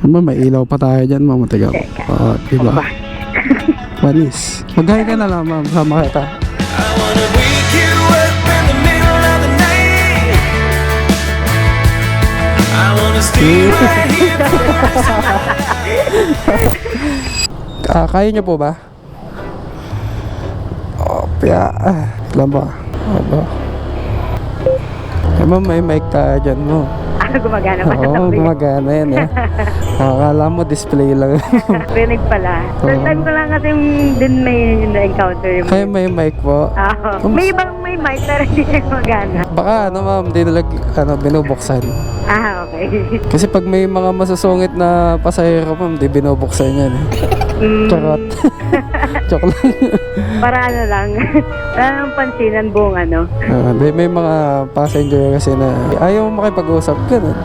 Ma'am, may ilaw pa tayo dyan, ma'am. Tiga. Oo, diba? Panis. Mag-hi ka na lang, ma'am. Sama kita. I wanna wake you up in the middle of the night. I wanna stay right here. Kaya niyo po ba? Opya. Lang ba? Aba. Eh, ma'am, may mic tayo dyan, mo. Gumagana pa sa Oo, tabi. gumagana yan eh. Akala mo display lang. Rinig pala. First time ko lang kasi din may na-encounter yung... Kaya may mic po. May ibang may mic pero hindi na gumagana. Baka ano, ma'am, di nalag binubuksan. Okay. Kasi pag may mga masusungit na pasahero, ma'am, di binubuksan yan eh. Charot. Joke lang. Para ano lang. Wala nang pansinan buong ano. May mga passenger kasi na ayaw mo makipag-usap, ganun.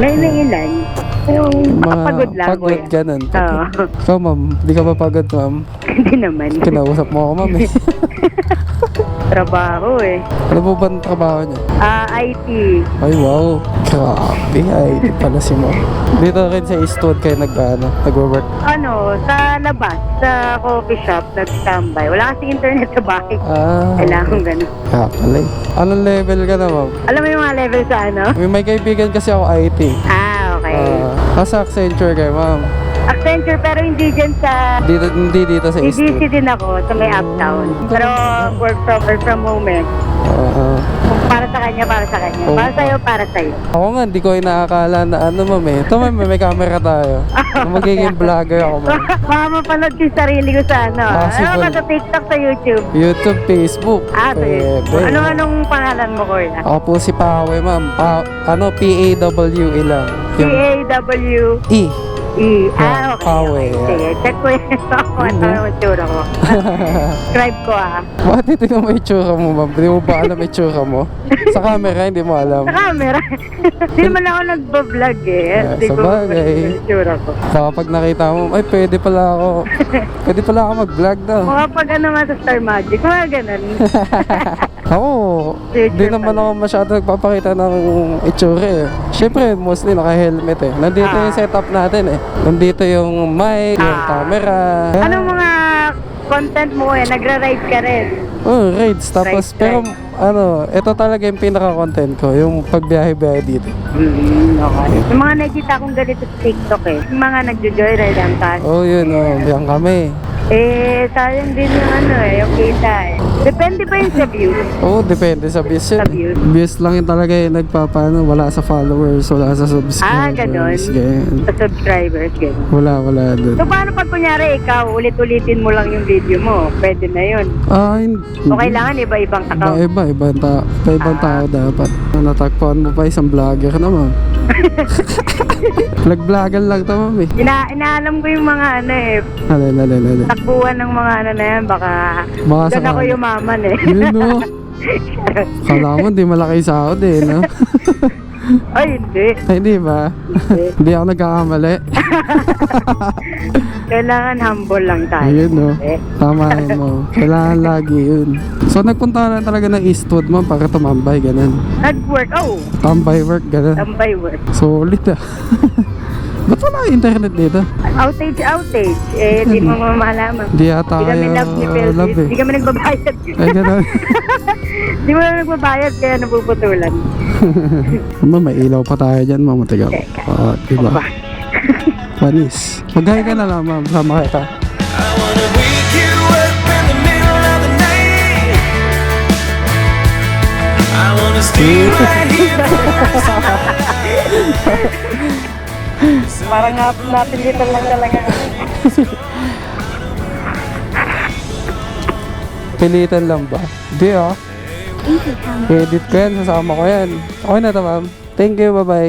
May ilan. Yung makapagod lang. Pagod, ganun. Oo. Ikaw, ma'am, di ka pa pagod, ma'am? Hindi naman. Kinausap mo ako, ma'am eh. Trabaho eh. Ano po ba ang trabaho niya? IT. Ay, wow. Grabe. Ay, di pala si ma'am. Dito rin sa Eastwood kayo nag-work. Ano, sa labas, sa coffee shop, nag-standby. Wala kasi internet sa bahay. Ah. Kailangan ganun. Kaya pala eh. Anong level ka na, ma'am? Alam mo yung mga level sa ano? May kaibigan kasi ako IT. Okay. Nasa Accenture kayo, ma'am. Accenture pero hindi dyan sa... Hindi dito sa Eastwood. EDC din ako sa may uptown. Pero work from home eh. Kung para sa kanya, para sa kanya. Oh. Para sa'yo, para sa'yo. Ako nga, hindi ko inaakala na ano, ma'am eh. Ito, ma'am, may camera tayo. Magiging vlogger ako, ma'am. Baka mapanood yung sarili ko sa ano. Possible. Ano ka sa TikTok, sa YouTube? YouTube, Facebook. Sa YouTube. Pwede. Anong pangalan mo, Corna? Ako po si Pawe, ma'am. P-A-W-E lang. Yung P-A-W-E. E. Okay. Pawe. Sige, check ko yun. Ano naman tsura ko. Subscribe ko Bakit tingnan mo yung tsura mo, ma'am? Hindi mo ba alam yung tsura mo? Sa camera, hindi mo alam. Sa camera. Hindi naman ako nagbablog eh. Hindi sa ko bagay. yung tsura ko. Baka pag nakita mo, ay pwede pala ako mag-vlog daw. Mga pag ano nga sa Star Magic, mga ganun. Ako, hindi naman ako masyado nagpapakita ng itsura eh. Siyempre, mostly naka-helmet eh. Nandito yung setup natin eh. Nandito yung mic, yung camera. Anong mga content mo eh? Nagra-ride ka rin. Oh, rides. Tapos, Rides. pero ano, ito talaga yung pinaka-content ko. Yung pagbiyahe-biyahe dito. Okay. Yung mga nakita kong ganito sa TikTok eh. Yung mga nagjo-joyride ang taas. Oh, yun. Oh, diyan kami. Sayang din yung ano eh, yung kita eh. Depende pa yun sa view. Oh, depende sa views yun. Sa views. Views lang yung talaga yung nagpapano. Wala sa followers, wala sa subscribers. Ganon. Ganyan. Sa subscribers, gano'n. Wala dun. So, paano pag kunyari ikaw, ulit-ulitin mo lang yung video mo? Pwede na yun. Hindi. O kailangan iba-ibang account? Ibang tao dapat. Natagpuan mo pa isang vlogger naman. Vlog-vlogger lang to, ma'am eh. Inaalam ko yung mga ano eh, Alin. takbuhan ng mga ano na yan, baka Baka doon ako sakali. yumaman eh. Yun no. Kala mo di malaki sahod eh, no? Ay, hindi. Ay, hindi ba? Hindi ako nagkakamali. Kailangan humble lang tayo. Ayun no. Eh. Tama yun mo. Kailangan lagi yun. So nagpunta lang talaga ng Eastwood, ma'am, para tumambay, ganun. Nag-work, Tambay work, ganun. tambay work. Solid ah. Ba't wala internet dito? Outage. Di mo mamalaman. Di yata Di kami kayo love ni Phil. love eh. Di kami nagbabayad. Ay, ganun. Di mo na nagbabayad, kaya napuputulan. Ma'am, may ilaw pa tayo dyan, ma'am. Tiga. Diba? Panis. Mag-hi ka na lang, ma'am. Sama kita. I wanna wake you up in the middle of the night. I wanna stay right here. Parang napilitan lang talaga. Pilitan lang ba? Hindi ah. Edit ko yan. Sasama ko yan. Okay na to, ma'am. Thank you. Bye-bye.